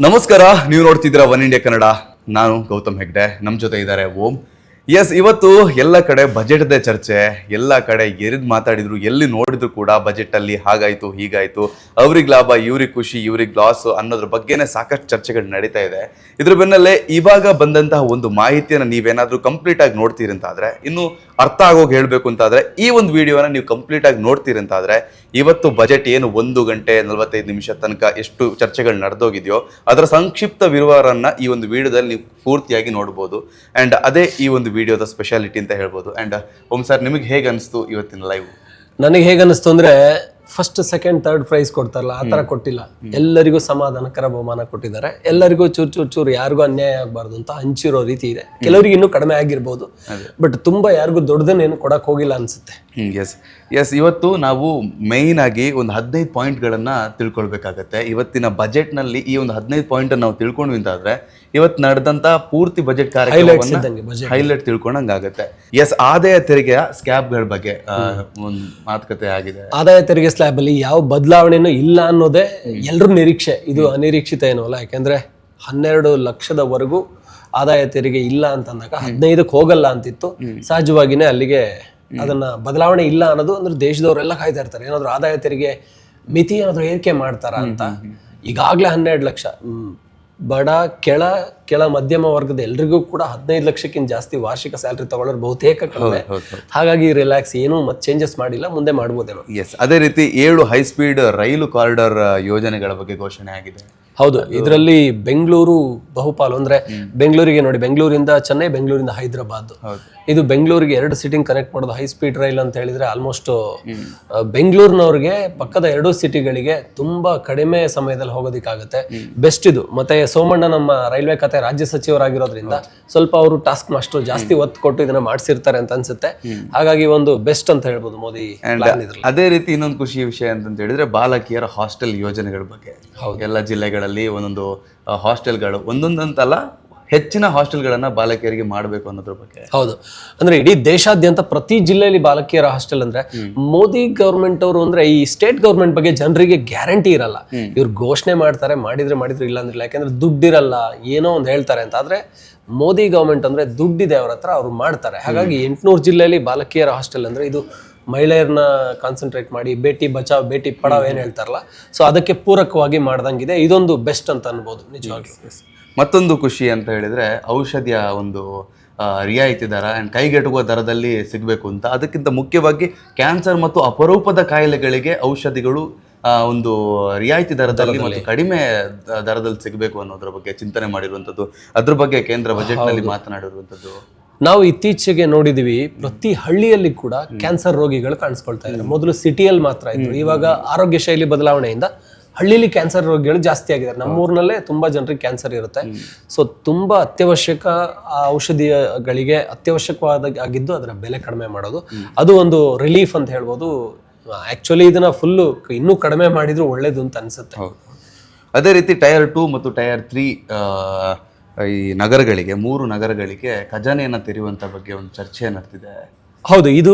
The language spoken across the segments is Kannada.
ನಮಸ್ಕಾರ, ನೀವು ನೋಡ್ತಿದ್ದೀರಾ ಒನ್ ಇಂಡಿಯಾ ಕನ್ನಡ. ನಾನು ಗೌತಮ್ ಹೆಗ್ಡೆ, ನಮ್ಮ ಜೊತೆ ಇದ್ದಾರೆ ಓಂ. ಎಸ್, ಇವತ್ತು ಎಲ್ಲ ಕಡೆ ಬಜೆಟ್ದೇ ಚರ್ಚೆ, ಎಲ್ಲ ಕಡೆ ಎರಿದ್ ಮಾತಾಡಿದ್ರು, ಎಲ್ಲಿ ನೋಡಿದ್ರು ಕೂಡ ಬಜೆಟ್ ಅಲ್ಲಿ ಹಾಗಾಯ್ತು ಹೀಗಾಯ್ತು, ಅವ್ರಿಗೆ ಲಾಭ ಇವ್ರಿಗೆ ಖುಷಿ ಇವ್ರಿಗೆ ಲಾಸ್ ಅನ್ನೋದ್ರ ಬಗ್ಗೆನೇ ಸಾಕಷ್ಟು ಚರ್ಚೆಗಳು ನಡೀತಾ ಇದೆ. ಇದ್ರ ಬೆನ್ನಲ್ಲೇ ಇವಾಗ ಬಂದಂತಹ ಒಂದು ಮಾಹಿತಿಯನ್ನು ನೀವೇನಾದ್ರೂ ಕಂಪ್ಲೀಟ್ ಆಗಿ ನೋಡ್ತೀರಿ ಅಂತಾದ್ರೆ, ಇನ್ನು ಅರ್ಥ ಆಗೋಗಿ ಹೇಳ್ಬೇಕು ಅಂತಾದ್ರೆ ಈ ಒಂದು ವಿಡಿಯೋನ ನೀವು ಕಂಪ್ಲೀಟ್ ಆಗಿ ನೋಡ್ತೀರಿ ಅಂತಾದ್ರೆ, ಇವತ್ತು ಬಜೆಟ್ ಏನು 1 ಗಂಟೆ 45 ನಿಮಿಷ ತನಕ ಎಷ್ಟು ಚರ್ಚೆಗಳು ನಡೆದೋಗಿದೆಯೋ ಅದರ ಸಂಕ್ಷಿಪ್ತ ವಿವರವನ್ನ ಈ ಒಂದು ವಿಡಿಯೋದಲ್ಲಿ ನೀವು ಪೂರ್ತಿಯಾಗಿ ನೋಡ್ಬೋದು. ಅಂಡ್ ಅದೇ ಈ ಒಂದು ವಿಡಿಯೋದ ಸ್ಪೆಷಾಲಿಟಿ ಅಂತ ಹೇಳ್ಬೋದು. ಅಂಡ್ ಓಂ ಸರ್, ನಿಮಗೆ ಹೇಗೆ ಅನಿಸ್ತು ಇವತ್ತಿನ ಲೈವ್? ನನಗೆ ಹೇಗೆ ಅನಿಸ್ತು ಅಂದ್ರೆ, ಫಸ್ಟ್ ಸೆಕೆಂಡ್ ಥರ್ಡ್ ಪ್ರೈಸ್ ಕೊಡ್ತಾರಲ್ಲ ಆ ತರ ಕೊಟ್ಟಿಲ್ಲ. ಎಲ್ಲರಿಗೂ ಸಮಾಧಾನಕರ ಬಹುಮಾನ ಕೊಟ್ಟಿದ್ದಾರೆ. ಎಲ್ಲರಿಗೂ ಚೂರು ಯಾರಿಗೂ ಅನ್ಯಾಯ ಆಗಬಾರ್ದು ಅಂತ ಹಂಚಿರೋ ರೀತಿ ಇದೆ. ಕೆಲವರಿಗೆ ಇನ್ನೂ ಕಡಿಮೆ ಆಗಿರ್ಬೋದು, ಬಟ್ ತುಂಬಾ ಯಾರಿಗೂ ದೊಡ್ಡದನ್ನೇನು ಕೊಡಕ್ ಹೋಗಿಲ್ಲ ಅನ್ಸುತ್ತೆ. ಎಸ್, ಇವತ್ತು ನಾವು ಮೈನ್ ಆಗಿ ಒಂದು 15 ಪಾಯಿಂಟ್ಗಳನ್ನ ತಿಳ್ಕೊಳ್ಬೇಕಾಗತ್ತೆ. ಇವತ್ತಿನ ಬಜೆಟ್ ನಲ್ಲಿ ಈ ಒಂದು 15 ಪಾಯಿಂಟ್ ನಾವು ತಿಳ್ಕೊಂಡ್ವಿ ಅಂತಾದ್ರೆ ಇವತ್ತು ನಡೆದಂತ ಪೂರ್ತಿ ಬಜೆಟ್ ಕಾರ್ಯಕ್ರಮವನ್ನ ಹೈಲೈಟ್ ತಿಳ್ಕೊಂಡಂಗಾಗತ್ತೆ. ಎಸ್, ಆದಾಯ ತೆರಿಗೆಯ ಸ್ಲ್ಯಾಬ್ಗಳ ಬಗ್ಗೆ ಒಂದು ಮಾತುಕತೆ ಆಗಿದೆ. ಆದಾಯ ತೆರಿಗೆ ಸ್ಲ್ಯಾಬ್ ಅಲ್ಲಿ ಯಾವ ಬದಲಾವಣೆನೂ ಇಲ್ಲ ಅನ್ನೋದೇ ಎಲ್ಲರೂ ನಿರೀಕ್ಷೆ. ಇದು ಅನಿರೀಕ್ಷಿತ ಏನೂ ಅಲ್ಲ. ಯಾಕೆಂದ್ರೆ 12 ಲಕ್ಷದವರೆಗೂ ಆದಾಯ ತೆರಿಗೆ ಇಲ್ಲ ಅಂತಂದಾಗ 15ಕ್ಕೆ ಹೋಗಲ್ಲ ಅಂತಿತ್ತು. ಸಹಜವಾಗಿನೇ ಅಲ್ಲಿಗೆ ಅದನ್ನ ಬದಲಾವಣೆ ಇಲ್ಲ ಅನ್ನೋದು ಅಂದ್ರೆ ದೇಶದವರೆಲ್ಲ ಕಾಯ್ತಾ ಇರ್ತಾರೆ, ಏನಾದ್ರು ಆದಾಯ ತೆರಿಗೆ ಮಿತಿ ಏನಾದ್ರು ಏರಿಕೆ ಮಾಡ್ತಾರ ಅಂತ. ಈಗಾಗ್ಲೇ 12 ಲಕ್ಷ ಬಡ ಕೆಳ ಮಧ್ಯಮ ವರ್ಗದ ಎಲ್ರಿಗೂ ಕೂಡ 15 ಲಕ್ಷಕ್ಕಿಂತ ಜಾಸ್ತಿ ವಾರ್ಷಿಕ ಸ್ಯಾಲರಿ ತಗೊಳ್ಳೋರು ಬಹುತೇಕ ಕಡಿಮೆ. ಹಾಗಾಗಿ ರಿಲ್ಯಾಕ್ಸ್, ಏನು ಮತ್ತೆ ಚೇಂಜಸ್ ಮಾಡಿಲ್ಲ, ಮುಂದೆ ಮಾಡ್ಬೋದೇನೋ. ಎಸ್, ಅದೇ ರೀತಿ 7 ಹೈ ಸ್ಪೀಡ್ ರೈಲು ಕಾರಿಡಾರ್ ಯೋಜನೆಗಳ ಬಗ್ಗೆ ಘೋಷಣೆ ಆಗಿದೆ. ಹೌದು, ಇದರಲ್ಲಿ ಬೆಂಗಳೂರು ಬಹುಪಾಲು ಅಂದ್ರೆ ಬೆಂಗಳೂರಿಗೆ ನೋಡಿ, ಬೆಂಗಳೂರಿಂದ ಚೆನ್ನೈ, ಬೆಂಗಳೂರಿಂದ ಹೈದರಾಬಾದ್, ಇದು ಬೆಂಗಳೂರಿಗೆ 2 ಸಿಟಿಂಗ್ ಕನೆಕ್ಟ್ ಮಾಡೋದು ಹೈ ಸ್ಪೀಡ್ ರೈಲ್ ಅಂತ ಹೇಳಿದ್ರೆ ಆಲ್ಮೋಸ್ಟ್ ಬೆಂಗಳೂರಿನವ್ರಿಗೆ ಪಕ್ಕದ 2 ಸಿಟಿಗಳಿಗೆ ತುಂಬಾ ಕಡಿಮೆ ಸಮಯದಲ್ಲಿ ಹೋಗೋದಿಕ್ಕಾಗತ್ತೆ. ಬೆಸ್ಟ್ ಇದು. ಮತ್ತೆ ಸೋಮಣ್ಣ ನಮ್ಮ ರೈಲ್ವೆ ಖಾತೆ ರಾಜ್ಯ ಸಚಿವರಾಗಿರೋದ್ರಿಂದ ಸ್ವಲ್ಪ ಅವರು ಟಾಸ್ಕ್ ಮಾಸ್ಟರ್ ಜಾಸ್ತಿ ಒತ್ತು ಕೊಟ್ಟು ಇದನ್ನ ಮಾಡಿಸಿರ್ತಾರೆ ಅಂತ ಅನ್ಸುತ್ತೆ. ಹಾಗಾಗಿ ಒಂದು ಬೆಸ್ಟ್ ಅಂತ ಹೇಳ್ಬೋದು ಮೋದಿ. ಅದೇ ರೀತಿ ಇನ್ನೊಂದು ಖುಷಿ ವಿಷಯ ಅಂತ ಹೇಳಿದ್ರೆ ಬಾಲಕಿಯರ ಹಾಸ್ಟೆಲ್ ಯೋಜನೆಗಳ ಬಗ್ಗೆ. ಎಲ್ಲ ಜಿಲ್ಲೆಗಳಲ್ಲಿ ಒಂದೊಂದು ಹಾಸ್ಟೆಲ್ಗಳು, ಒಂದೊಂದಂತಲ್ಲ ಹೆಚ್ಚಿನ ಹಾಸ್ಟೆಲ್ಗಳನ್ನ ಬಾಲಕಿಯರಿಗೆ ಮಾಡಬೇಕು ಅನ್ನೋದ್ರ ಬಗ್ಗೆ. ಹೌದು, ಅಂದ್ರೆ ಇಡೀ ದೇಶಾದ್ಯಂತ ಪ್ರತಿ ಜಿಲ್ಲೆಯಲ್ಲಿ ಬಾಲಕಿಯರ ಹಾಸ್ಟೆಲ್ ಅಂದ್ರೆ ಮೋದಿ ಗವರ್ಮೆಂಟ್ ಅವರು ಅಂದ್ರೆ ಈ ಸ್ಟೇಟ್ ಗವರ್ಮೆಂಟ್ ಬಗ್ಗೆ ಜನರಿಗೆ ಗ್ಯಾರಂಟಿ ಇರಲ್ಲ. ಇವ್ರು ಘೋಷಣೆ ಮಾಡ್ತಾರೆ, ಮಾಡಿದ್ರೆ ಇಲ್ಲ ಅಂದ್ರೆ, ಯಾಕಂದ್ರೆ ದುಡ್ಡಿರಲ್ಲ, ಏನೋ ಒಂದು ಹೇಳ್ತಾರೆ ಅಂತ. ಆದ್ರೆ ಮೋದಿ ಗವರ್ಮೆಂಟ್ ಅಂದ್ರೆ ದುಡ್ಡಿದೆ ಅವ್ರ ಹತ್ರ, ಅವ್ರು ಮಾಡ್ತಾರೆ. ಹಾಗಾಗಿ 800 ಜಿಲ್ಲೆಯಲ್ಲಿ ಬಾಲಕಿಯರ ಹಾಸ್ಟೆಲ್ ಅಂದ್ರೆ ಇದು ಮಹಿಳೆಯರನ್ನ ಕಾನ್ಸಂಟ್ರೇಟ್ ಮಾಡಿ ಬೇಟಿ ಬಚಾವ್ ಬೇಟಿ ಪಡಾವ್ ಏನ್ ಹೇಳ್ತಾರಲ್ಲ, ಸೊ ಅದಕ್ಕೆ ಪೂರಕವಾಗಿ ಮಾಡ್ದಂಗಿದೆ. ಇದೊಂದು ಬೆಸ್ಟ್ ಅಂತ ಅನ್ಬೋದು ನಿಜವಾಗ್ಲೂ. ಮತ್ತೊಂದು ಖುಷಿ ಅಂತ ಹೇಳಿದ್ರೆ ಔಷಧಿಯ ಒಂದು ರಿಯಾಯಿತಿ ದರ ಅಂಡ್ ಕೈಗೆಟುಕುವ ದರದಲ್ಲಿ ಸಿಗಬೇಕು ಅಂತ. ಅದಕ್ಕಿಂತ ಮುಖ್ಯವಾಗಿ ಕ್ಯಾನ್ಸರ್ ಮತ್ತು ಅಪರೂಪದ ಕಾಯಿಲೆಗಳಿಗೆ ಔಷಧಿಗಳು ಒಂದು ರಿಯಾಯಿತಿ ದರದಲ್ಲಿ ಮತ್ತು ಕಡಿಮೆ ದರದಲ್ಲಿ ಸಿಗಬೇಕು ಅನ್ನೋದ್ರ ಬಗ್ಗೆ ಚಿಂತನೆ ಮಾಡಿರುವಂಥದ್ದು. ಅದ್ರ ಬಗ್ಗೆ ಕೇಂದ್ರ ಬಜೆಟ್ ನಲ್ಲಿ ಮಾತನಾಡಿರುವಂಥದ್ದು. ನಾವು ಇತ್ತೀಚೆಗೆ ನೋಡಿದೀವಿ, ಪ್ರತಿ ಹಳ್ಳಿಯಲ್ಲಿ ಕೂಡ ಕ್ಯಾನ್ಸರ್ ರೋಗಿಗಳು ಕಾಣಿಸ್ಕೊಳ್ತಾ ಇದ್ದಾರೆ. ಮೊದಲು ಸಿಟಿಯಲ್ಲಿ ಮಾತ್ರ ಇದ್ರು, ಇವಾಗ ಆರೋಗ್ಯ ಶೈಲಿ ಬದಲಾವಣೆಯಿಂದ ಹಳ್ಳಿಲಿ ಕ್ಯಾನ್ಸರ್ ರೋಗಿಗಳು ಜಾಸ್ತಿ ಆಗಿದ್ದಾರೆ. ನಮ್ಮೂರಿನಲ್ಲೇ ತುಂಬಾ ಜನರಿಗೆ ಕ್ಯಾನ್ಸರ್ ಇರುತ್ತೆ. ಸೊ ತುಂಬಾ ಅತ್ಯವಶ್ಯಕ ಔಷಧಿಗಳಿಗೆ ಅತ್ಯವಶ್ಯಕವಾಗಿದ್ದು ಅದರ ಬೆಲೆ ಕಡಿಮೆ ಮಾಡೋದು, ಅದು ಒಂದು ರಿಲೀಫ್ ಅಂತ ಹೇಳ್ಬೋದು. ಆಕ್ಚುಲಿ ಇದನ್ನ ಫುಲ್ಲು ಇನ್ನೂ ಕಡಿಮೆ ಮಾಡಿದ್ರು ಒಳ್ಳೇದು ಅಂತ ಅನ್ಸುತ್ತೆ. ಅದೇ ರೀತಿ ಟೈರ್ 2 ಮತ್ತು ಟೈರ್ 3 ಈ ನಗರಗಳಿಗೆ, 3 ನಗರಗಳಿಗೆ ಖಜಾನೆಯನ್ನ ತೆರೆಯುವಂತ ಬಗ್ಗೆ ಒಂದು ಚರ್ಚೆ ನಡೆದಿದೆ. ಹೌದು, ಇದು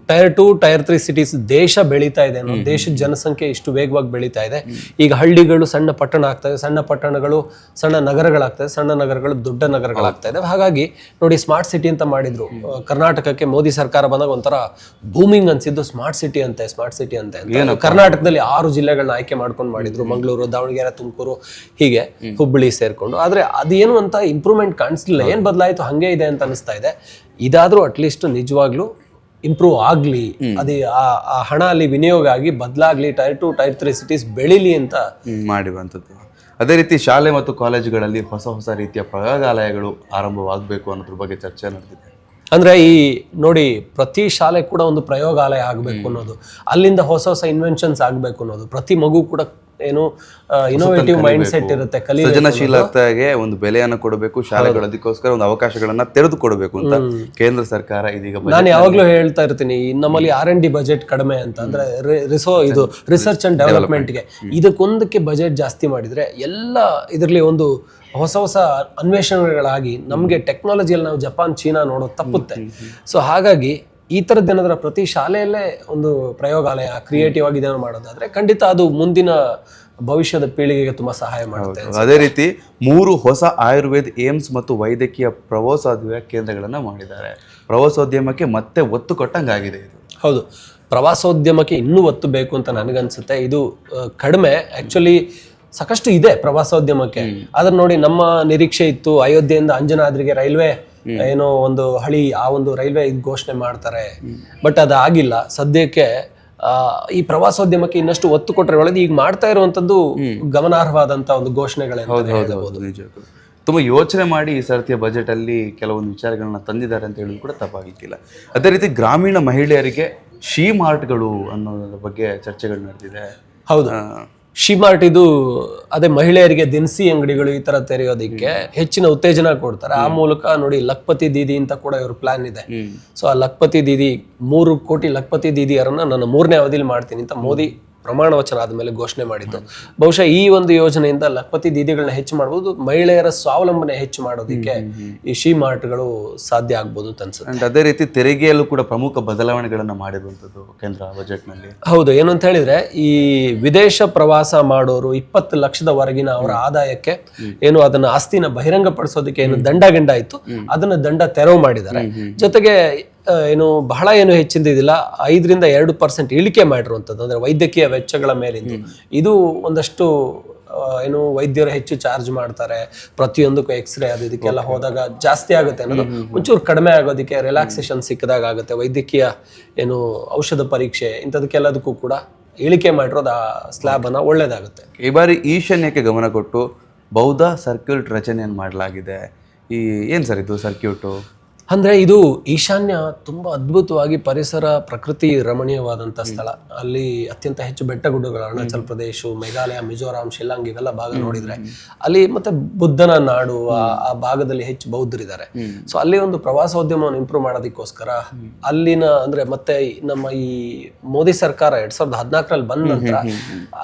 ಟೈರ್ 2 ಟೈರ್ 3 ಸಿಟೀಸ್. ದೇಶ ಬೆಳೀತಾ ಇದೆ, ದೇಶದ ಜನಸಂಖ್ಯೆ ಇಷ್ಟು ವೇಗವಾಗಿ ಬೆಳೀತಾ ಇದೆ. ಈಗ ಹಳ್ಳಿಗಳು ಸಣ್ಣ ಪಟ್ಟಣ ಆಗ್ತದೆ, ಸಣ್ಣ ಪಟ್ಟಣಗಳು ಸಣ್ಣ ನಗರಗಳಾಗ್ತದೆ, ಸಣ್ಣ ನಗರಗಳು ದೊಡ್ಡ ನಗರಗಳಾಗ್ತಾ ಇದೆ. ಹಾಗಾಗಿ ನೋಡಿ, ಸ್ಮಾರ್ಟ್ ಸಿಟಿ ಅಂತ ಮಾಡಿದ್ರು. ಕರ್ನಾಟಕಕ್ಕೆ ಮೋದಿ ಸರ್ಕಾರ ಬಂದಾಗ ಒಂಥರ ಬೂಮಿಂಗ್ ಅನ್ಸಿದ್ದು ಸ್ಮಾರ್ಟ್ ಸಿಟಿ ಅಂತೆ. ಕರ್ನಾಟಕದಲ್ಲಿ 6 ಜಿಲ್ಲೆಗಳನ್ನ ಆಯ್ಕೆ ಮಾಡ್ಕೊಂಡು ಮಾಡಿದ್ರು, ಮಂಗಳೂರು, ದಾವಣಗೆರೆ, ತುಮಕೂರು, ಹೀಗೆ ಹುಬ್ಬಳ್ಳಿ ಸೇರ್ಕೊಂಡು. ಆದ್ರೆ ಅದೇನು ಅಂತ ಇಂಪ್ರೂವ್ಮೆಂಟ್ ಕಾಣಿಸ್ಲಿಲ್ಲ. ಏನ್ ಬದಲಾಯಿತು, ಹಂಗೆ ಇದೆ ಅಂತ ಅನಿಸ್ತಾ ಇದೆ. ಇದಾದ್ರೂ ಅಟ್ಲೀಸ್ಟ್ ನಿಜವಾಗ್ಲೂ ಇಂಪ್ರೂವ್ ಆಗ್ಲಿ, ಅದೇ ಆ ಹಣ ಅಲ್ಲಿ ವಿನಿಯೋಗ ಆಗಿ ಬದಲಾಗ್ಲಿ, ಟೈರ್ 2 ಟೈರ್ 3 ಸಿಟೀಸ್ ಬೆಳಿಲಿ ಅಂತ ಮಾಡಿರುವಂಥದ್ದು. ಅದೇ ರೀತಿ ಶಾಲೆ ಮತ್ತು ಕಾಲೇಜುಗಳಲ್ಲಿ ಹೊಸ ರೀತಿಯ ಪ್ರಯೋಗಾಲಯಗಳು ಆರಂಭವಾಗಬೇಕು ಅನ್ನೋದ್ರ ಬಗ್ಗೆ ಚರ್ಚೆ ನಡೆದಿದೆ. ಅಂದ್ರೆ ಈ ನೋಡಿ, ಪ್ರತಿ ಶಾಲೆ ಕೂಡ ಒಂದು ಪ್ರಯೋಗಾಲಯ ಆಗ್ಬೇಕು ಅನ್ನೋದು, ಅಲ್ಲಿಂದ ಹೊಸ ಇನ್ವೆನ್ಷನ್ಸ್ ಆಗ್ಬೇಕು ಅನ್ನೋದು. ಪ್ರತಿ ಮಗು ಕೂಡ ಏನು ಇನೋವೇಟಿವ್ ಮೈಂಡ್ ಸೆಟ್ ಇರುತ್ತೆ, ಸೃಜನಶೀಲತೆಗೆ ಒಂದು ಬೆಲೆಯನ್ನು ಕೊಡಬೇಕು, ಶಾಲೆಗಳು ಅದಕ್ಕೋಸ್ಕರ ಒಂದು ಅವಕಾಶಗಳನ್ನ ತೆರೆದು ಕೊಡಬೇಕು ಅಂತ ಕೇಂದ್ರ ಸರ್ಕಾರ ಇದೀಗ. ನಾನು ಯಾವಾಗ್ಲೂ ಹೇಳ್ತಾ ಇರ್ತೀನಿ, ನಮ್ಮಲ್ಲಿ R&D ಬಜೆಟ್ ಕಡಿಮೆ ಅಂತ. ಅಂದ್ರೆ ಇದು ರಿಸರ್ಚ್ ಅಂಡ್ ಡೆವಲಪ್ಮೆಂಟ್ಗೆ ಇದಕ್ಕೊಂದಕ್ಕೆ ಬಜೆಟ್ ಜಾಸ್ತಿ ಮಾಡಿದ್ರೆ ಎಲ್ಲ ಇದರಲ್ಲಿ ಒಂದು ಹೊಸ ಅನ್ವೇಷಣೆಗಳಾಗಿ ನಮಗೆ ಟೆಕ್ನಾಲಜಿಯಲ್ಲಿ ನಾವು ಜಪಾನ್, ಚೀನಾ ನೋಡೋದು ತಪ್ಪುತ್ತೆ. ಸೊ ಹಾಗಾಗಿ ಈ ಥರದ್ದೇನಾದ್ರೂ ಪ್ರತಿ ಶಾಲೆಯಲ್ಲೇ ಒಂದು ಪ್ರಯೋಗಾಲಯ ಕ್ರಿಯೇಟಿವ್ ಆಗಿ ಇದನ್ನು ಮಾಡೋದಾದ್ರೆ ಖಂಡಿತ ಅದು ಮುಂದಿನ ಭವಿಷ್ಯದ ಪೀಳಿಗೆಗೆ ತುಂಬಾ ಸಹಾಯ ಮಾಡುತ್ತೆ. ಅದೇ ರೀತಿ 3 ಹೊಸ ಆಯುರ್ವೇದ ಏಮ್ಸ್ ಮತ್ತು ವೈದ್ಯಕೀಯ ಪ್ರವಾಸೋದ್ಯಮ ಕೇಂದ್ರಗಳನ್ನ ಮಾಡಿದ್ದಾರೆ. ಪ್ರವಾಸೋದ್ಯಮಕ್ಕೆ ಮತ್ತೆ ಒತ್ತು ಕೊಟ್ಟಂಗಾಗಿದೆ ಇದು. ಹೌದು, ಪ್ರವಾಸೋದ್ಯಮಕ್ಕೆ ಇನ್ನೂ ಒತ್ತು ಬೇಕು ಅಂತ ನನಗನ್ಸುತ್ತೆ. ಇದು ಕಡಿಮೆ, ಆಕ್ಚುಲಿ ಸಾಕಷ್ಟು ಇದೆ ಪ್ರವಾಸೋದ್ಯಮಕ್ಕೆ. ಆದ್ರೆ ನೋಡಿ, ನಮ್ಮ ನಿರೀಕ್ಷೆ ಇತ್ತು ಅಯೋಧ್ಯೆಯಿಂದ ಅಂಜನಾದ್ರಿಗೆ ರೈಲ್ವೆ ಏನೋ ಒಂದು ಆ ಒಂದು ರೈಲ್ವೆ ಘೋಷಣೆ ಮಾಡ್ತಾರೆ, ಬಟ್ ಅದಾಗಿಲ್ಲ ಸದ್ಯಕ್ಕೆ. ಈ ಪ್ರವಾಸೋದ್ಯಮಕ್ಕೆ ಇನ್ನಷ್ಟು ಒತ್ತು ಕೊಟ್ಟರೆ ಒಳ್ಳೆದು. ಈಗ ಮಾಡ್ತಾ ಇರುವಂತದ್ದು ಗಮನಾರ್ಹವಾದಂತ ಒಂದು ಘೋಷಣೆಗಳೇ. ನಿಜಕ್ಕೂ ತುಂಬ ಯೋಚನೆ ಮಾಡಿ ಈ ಸರ್ತಿಯ ಬಜೆಟ್ ಅಲ್ಲಿ ಕೆಲವೊಂದು ವಿಚಾರಗಳನ್ನ ತಂದಿದ್ದಾರೆ ಅಂತ ಹೇಳೋದು ಕೂಡ ತಪ್ಪಾಗಿಲ್ಲ. ಅದೇ ರೀತಿ ಗ್ರಾಮೀಣ ಮಹಿಳೆಯರಿಗೆ ಶಿ ಮಾರ್ಟ್ಗಳು ಅನ್ನೋದ್ರ ಬಗ್ಗೆ ಚರ್ಚೆಗಳು ನಡೆದಿದೆ. ಹೌದು, ಶಿಮಾರ್ಟ್ ಇದು ಅದೇ ಮಹಿಳೆಯರಿಗೆ ದಿನಸಿ ಅಂಗಡಿಗಳು ಈ ತರ ತೆರೆಯೋದಿಕ್ಕೆ ಹೆಚ್ಚಿನ ಉತ್ತೇಜನ ಕೊಡ್ತಾರೆ. ಆ ಮೂಲಕ ನೋಡಿ ಲಖ್ಪತಿ ದೀದಿ ಅಂತ ಕೂಡ ಇವ್ರ ಪ್ಲಾನ್ ಇದೆ. ಸೊ ಆ ಲಖ್ಪತಿ ದೀದಿ 3 ಕೋಟಿ ಲಖ್ಪತಿ ದೀದಿಯರನ್ನ ನನ್ನ 3ನೇ ಅವಧಿಲಿ ಮಾಡ್ತೀನಿ ಅಂತ ಮೋದಿ ಪ್ರಮಾಣ ವಚನ ಆದಮೇಲೆ ಘೋಷಣೆ ಮಾಡಿದ್ದು. ಬಹುಶಃ ಈ ಒಂದು ಯೋಜನೆಯಿಂದ ಲಖ್ಪತಿ ದೀದಿಗಳನ್ನ ಹೆಚ್ಚು ಮಾಡಬಹುದು, ಮಹಿಳೆಯರ ಸ್ವಾವಲಂಬನೆ ಹೆಚ್ಚು ಮಾಡೋದಕ್ಕೆ ಈ ಶಿ ಮಾರ್ಟ್ಗಳು ಸಾಧ್ಯ ಆಗ್ಬೋದು ಅಂತ ಅನ್ಸುತ್ತೆ. ಅದೇ ರೀತಿ ತೆರಿಗೆಯಲ್ಲೂ ಕೂಡ ಪ್ರಮುಖ ಬದಲಾವಣೆಗಳನ್ನ ಮಾಡಿರುವಂತದ್ದು ಕೇಂದ್ರ ಬಜೆಟ್ ನಲ್ಲಿ. ಹೌದು, ಏನು ಅಂತ ಹೇಳಿದ್ರೆ ಈ ವಿದೇಶ ಪ್ರವಾಸ ಮಾಡೋರು 20 ಲಕ್ಷದವರೆಗಿನ ಅವರ ಆದಾಯಕ್ಕೆ ಏನು ಅದನ್ನ ಆಸ್ತಿನ ಬಹಿರಂಗಪಡಿಸೋದಕ್ಕೆ ಏನು ದಂಡ ಇತ್ತು, ಅದನ್ನ ದಂಡ ತೆರವು ಮಾಡಿದ್ದಾರೆ. ಜೊತೆಗೆ ಏನು ಬಹಳ ಏನು ಹೆಚ್ಚಿಂದಿಲ್ಲ, 5ರಿಂದ 2% ಇಳಿಕೆ ಮಾಡಿರುವಂಥದ್ದು. ಅಂದ್ರೆ ವೈದ್ಯಕೀಯ ವೆಚ್ಚಗಳ ಮೇಲಿಂದು ಇದು ಒಂದಷ್ಟು ಏನು ವೈದ್ಯರು ಹೆಚ್ಚು ಚಾರ್ಜ್ ಮಾಡ್ತಾರೆ, ಪ್ರತಿಯೊಂದಕ್ಕೂ ಎಕ್ಸ್ರೇ ಅದು ಇದಕ್ಕೆಲ್ಲ ಹೋದಾಗ ಜಾಸ್ತಿ ಆಗುತ್ತೆ ಅನ್ನೋದು ಒಂಚೂರು ಕಡಿಮೆ ಆಗೋದಕ್ಕೆ ರಿಲ್ಯಾಕ್ಸೇಷನ್ ಸಿಕ್ಕಿದಾಗ ಆಗುತ್ತೆ. ವೈದ್ಯಕೀಯ ಏನು ಔಷಧ ಪರೀಕ್ಷೆ ಇಂಥದಕ್ಕೆಲ್ಲದಕ್ಕೂ ಕೂಡ ಇಳಿಕೆ ಮಾಡಿರೋದು ಆ ಸ್ಲ್ಯಾಬ್ ಅನ್ನ ಒಳ್ಳೇದಾಗುತ್ತೆ. ಈ ಬಾರಿ ಈಶಾನ್ಯಕ್ಕೆ ಗಮನ ಕೊಟ್ಟು ಬೌದ್ಧ ಸರ್ಕ್ಯೂಟ್ ರಚನೆಯನ್ನು ಮಾಡಲಾಗಿದೆ. ಏನ್ ಸರ್ ಇದು ಸರ್ಕ್ಯೂಟು? ಅಂದ್ರೆ ಇದು ಈಶಾನ್ಯ ತುಂಬಾ ಅದ್ಭುತವಾಗಿ ಪರಿಸರ ಪ್ರಕೃತಿ ರಮಣೀಯವಾದಂತ ಸ್ಥಳ. ಅಲ್ಲಿ ಅತ್ಯಂತ ಹೆಚ್ಚು ಬೆಟ್ಟಗುಡ್ಡಗಳು, ಅರುಣಾಚಲ್ ಪ್ರದೇಶ, ಮೇಘಾಲಯ, ಮಿಜೋರಾಂ, ಶಿಲ್ಲಾಂಗ್ ಇವೆಲ್ಲ ಭಾಗ ನೋಡಿದ್ರೆ ಅಲ್ಲಿ ಮತ್ತೆ ಬುದ್ಧನ ನಾಡು ಆ ಭಾಗದಲ್ಲಿ ಹೆಚ್ಚು ಬೌದ್ಧರಿದ್ದಾರೆ. ಸೊ ಅಲ್ಲಿ ಒಂದು ಪ್ರವಾಸೋದ್ಯಮವನ್ನು ಇಂಪ್ರೂವ್ ಮಾಡೋದಕ್ಕೋಸ್ಕರ ಅಲ್ಲಿನ ಅಂದ್ರೆ ಮತ್ತೆ ನಮ್ಮ ಈ ಮೋದಿ ಸರ್ಕಾರ 2014ರಲ್ಲಿ ಬಂದ ನಂತರ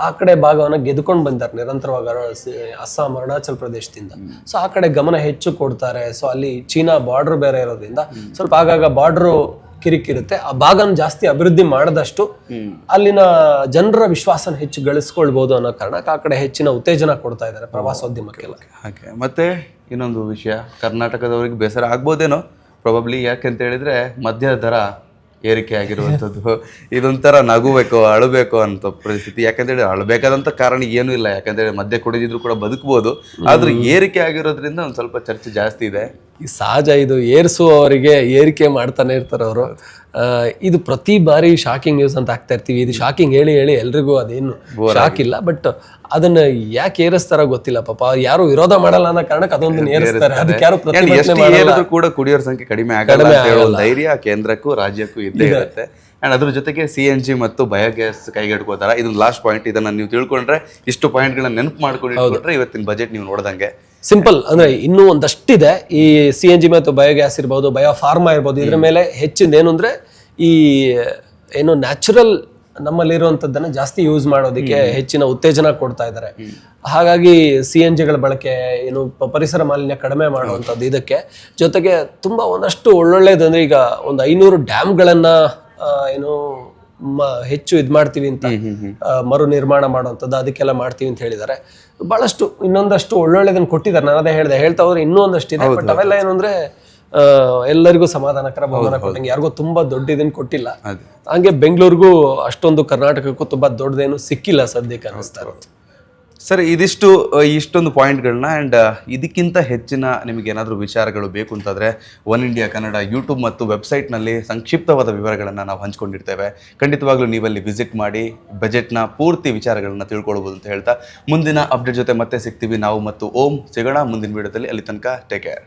ಆ ಕಡೆ ಭಾಗವನ್ನ ಗೆದ್ಕೊಂಡು ಬಂದಿದ್ದಾರೆ ನಿರಂತರವಾಗಿ ಅಸ್ಸಾಂ, ಅರುಣಾಚಲ್ ಪ್ರದೇಶದಿಂದ. ಸೊ ಆ ಕಡೆ ಗಮನ ಹೆಚ್ಚು ಕೊಡ್ತಾರೆ. ಸೊ ಅಲ್ಲಿ ಚೀನಾ ಬಾರ್ಡರ್ ಬೇರೆ ಇರೋದ್ರಿಂದ ಸ್ವಲ್ಪ ಆಗಾಗ ಬಾರ್ಡರ್ ಕಿರಿಕಿರುತ್ತೆ. ಆ ಭಾಗನ ಜಾಸ್ತಿ ಅಭಿವೃದ್ಧಿ ಮಾಡದಷ್ಟು ಅಲ್ಲಿನ ಜನರ ವಿಶ್ವಾಸನ ಹೆಚ್ಚು ಗಳಿಸ್ಕೊಳ್ಬಹುದು ಅನ್ನೋ ಕಾರಣಕ್ಕೆ ಆ ಕಡೆ ಹೆಚ್ಚಿನ ಉತ್ತೇಜನ ಕೊಡ್ತಾ ಇದ್ದಾರೆ ಪ್ರವಾಸೋದ್ಯಮಕ್ಕೆಲ್ಲ. ಹಾಗೆ ಮತ್ತೆ ಇನ್ನೊಂದು ವಿಷಯ, ಕರ್ನಾಟಕದವರಿಗೆ ಬೇಸರ ಆಗ್ಬೋದೇನೋ ಪ್ರಾಬಬ್ಲಿ, ಯಾಕೆಂತ ಹೇಳಿದ್ರೆ ಮದ್ಯದ ದರ ಏರಿಕೆ ಆಗಿರುವಂಥದ್ದು. ಇದೊಂಥರ ನಗುಬೇಕು ಅಳಬೇಕು ಅಂತ ಪರಿಸ್ಥಿತಿ. ಯಾಕಂತೇಳಿ ಅಳಬೇಕಾದಂಥ ಕಾರಣ ಏನೂ ಇಲ್ಲ, ಯಾಕಂತೇಳಿ ಮದ್ಯ ಕುಡಿದಿದ್ರು ಕೂಡ ಬದುಕಬಹುದು. ಆದ್ರೂ ಏರಿಕೆ ಆಗಿರೋದ್ರಿಂದ ಒಂದು ಸ್ವಲ್ಪ ಚರ್ಚೆ ಜಾಸ್ತಿ ಇದೆ. ಈ ಸಹಜ, ಇದು ಏರಿಸುವವರಿಗೆ ಏರಿಕೆ ಮಾಡ್ತಾನೆ ಇರ್ತಾರೆ ಅವರು. ಇದು ಪ್ರತಿ ಬಾರಿ ಶಾಕಿಂಗ್ ನ್ಯೂಸ್ ಅಂತ ಆಗ್ತಾ ಇರ್ತೀವಿ. ಇದು ಶಾಕಿಂಗ್ ಹೇಳಿ ಎಲ್ರಿಗೂ ಅದೇನು ಶಾಕ್ ಇಲ್ಲ, ಬಟ್ ಅದನ್ನ ಯಾಕೆ ಏರಿಸ್ತಾರ ಗೊತ್ತಿಲ್ಲ. ಪಾಪ ಯಾರು ವಿರೋಧ ಮಾಡಲ್ಲ ಅನ್ನೋ ಕಾರಣಕ್ಕೆ ಅದೊಂದು ಏರಿಸ್ತಾರೆ. ಅದಕ್ಕೆ ಯಾರು ಕೂಡ ಕುಡಿಯೋರ ಸಂಖ್ಯೆ ಕಡಿಮೆ ಆಗಲ್ಲ ಹೇಳೋ ಧೈರ್ಯ ಕೇಂದ್ರಕ್ಕೂ ರಾಜ್ಯಕ್ಕೂ ಇದ್ದೇ ಇರುತ್ತೆ. ಅಂಡ್ ಅದ್ರ ಜೊತೆಗೆ CNG ಮತ್ತು ಬಯೋಗ್ಯಾಸ್ ಕೈಗೆಡ್ಕೋತಾರ. ಇದೊಂದು ಲಾಸ್ಟ್ ಪಾಯಿಂಟ್. ಇದನ್ನ ನೀವು ತಿಳ್ಕೊಂಡ್ರೆ, ಇಷ್ಟು ಪಾಯಿಂಟ್ಗಳನ್ನ ನೆನಪು ಮಾಡ್ಕೊಂಡ್ರೆ ಇವತ್ತಿನ ಬಜೆಟ್ ನೀವು ನೋಡ್ದಂಗೆ ಸಿಂಪಲ್. ಅಂದ್ರೆ ಇನ್ನೂ ಒಂದಷ್ಟಿದೆ. ಈ CNG ಮತ್ತು ಬಯೋಗ್ಯಾಸ್ ಇರ್ಬೋದು, ಬಯೋಫಾರ್ಮಾ ಇರ್ಬೋದು, ಇದ್ರ ಮೇಲೆ ಹೆಚ್ಚಿನ ಏನು ಅಂದ್ರೆ ಈ ಏನು ನ್ಯಾಚುರಲ್ ನಮ್ಮಲ್ಲಿರುವಂಥದ್ದನ್ನ ಜಾಸ್ತಿ ಯೂಸ್ ಮಾಡೋದಕ್ಕೆ ಹೆಚ್ಚಿನ ಉತ್ತೇಜನ ಕೊಡ್ತಾ ಇದ್ದಾರೆ. ಹಾಗಾಗಿ CNGಗಳ ಬಳಕೆ ಏನು ಪರಿಸರ ಮಾಲಿನ್ಯ ಕಡಿಮೆ ಮಾಡುವಂಥದ್ದು ಇದಕ್ಕೆ. ಜೊತೆಗೆ ತುಂಬಾ ಒಂದಷ್ಟು ಒಳ್ಳೊಳ್ಳೇದಂದ್ರೆ ಈಗ ಒಂದು 500 ಡ್ಯಾಮ್ಗಳನ್ನ ಏನು ಹೆಚ್ಚು ಮಾಡ್ತೀವಿ ಅಂತ ಮರು ನಿರ್ಮಾಣ ಮಾಡುವಂಥದ್ದು, ಅದಕ್ಕೆಲ್ಲ ಮಾಡ್ತೀವಿ ಅಂತ ಹೇಳಿದ್ದಾರೆ. ಬಹಳಷ್ಟು ಇನ್ನೊಂದಷ್ಟು ಒಳ್ಳೊಳ್ಳೆದನ್ನ ಕೊಟ್ಟಿದ್ದಾರೆ. ನಾನು ಅದೇ ಹೇಳ್ತಾ ಹೋದ್ರೆ ಇನ್ನೂ ಒಂದಷ್ಟು ಇದೆ. ಬಟ್ ಅವೆಲ್ಲ ಏನು ಅಂದ್ರೆ ಎಲ್ಲರಿಗೂ ಸಮಾಧಾನಕರ ಬಹುಮಾನ ಕೊಟ್ಟಂಗೆ, ಯಾರಿಗೂ ತುಂಬಾ ದೊಡ್ಡ ಇದನ್ನ ಕೊಟ್ಟಿಲ್ಲ. ಹಂಗೆ ಬೆಂಗಳೂರಿಗೂ ಅಷ್ಟೊಂದು ಕರ್ನಾಟಕಕ್ಕೂ ತುಂಬಾ ದೊಡ್ಡದೇನು ಸಿಕ್ಕಿಲ್ಲ ಸದ್ಯಕ್ಕೆ ಅನ್ನಿಸ್ತಾ ಇರೋದು. ಸರಿ, ಇಷ್ಟೊಂದು ಪಾಯಿಂಟ್ಗಳನ್ನ ಆ್ಯಂಡ್ ಇದಕ್ಕಿಂತ ಹೆಚ್ಚಿನ ನಿಮಗೇನಾದರೂ ವಿಚಾರಗಳು ಬೇಕು ಅಂತಂದರೆ ಒನ್ ಇಂಡಿಯಾ ಕನ್ನಡ ಯೂಟ್ಯೂಬ್ ಮತ್ತು ವೆಬ್ಸೈಟ್ನಲ್ಲಿ ಸಂಕ್ಷಿಪ್ತವಾದ ವಿವರಗಳನ್ನು ನಾವು ಹಂಚ್ಕೊಂಡಿರ್ತೇವೆ. ಖಂಡಿತವಾಗ್ಲೂ ನೀವಲ್ಲಿ ವಿಸಿಟ್ ಮಾಡಿ ಬಜೆಟ್ನ ಪೂರ್ತಿ ವಿಚಾರಗಳನ್ನು ತಿಳ್ಕೊಳ್ಬೋದು ಅಂತ ಹೇಳ್ತಾ ಮುಂದಿನ ಅಪ್ಡೇಟ್ ಜೊತೆ ಮತ್ತೆ ಸಿಗ್ತೀವಿ ನಾವು ಮತ್ತು ಓಂ ಸಿಗೋಣ ಮುಂದಿನ ವಿಡಿಯೋದಲ್ಲಿ. ಅಲ್ಲಿ ತನಕ ಟೇಕ್ ಕೇರ್.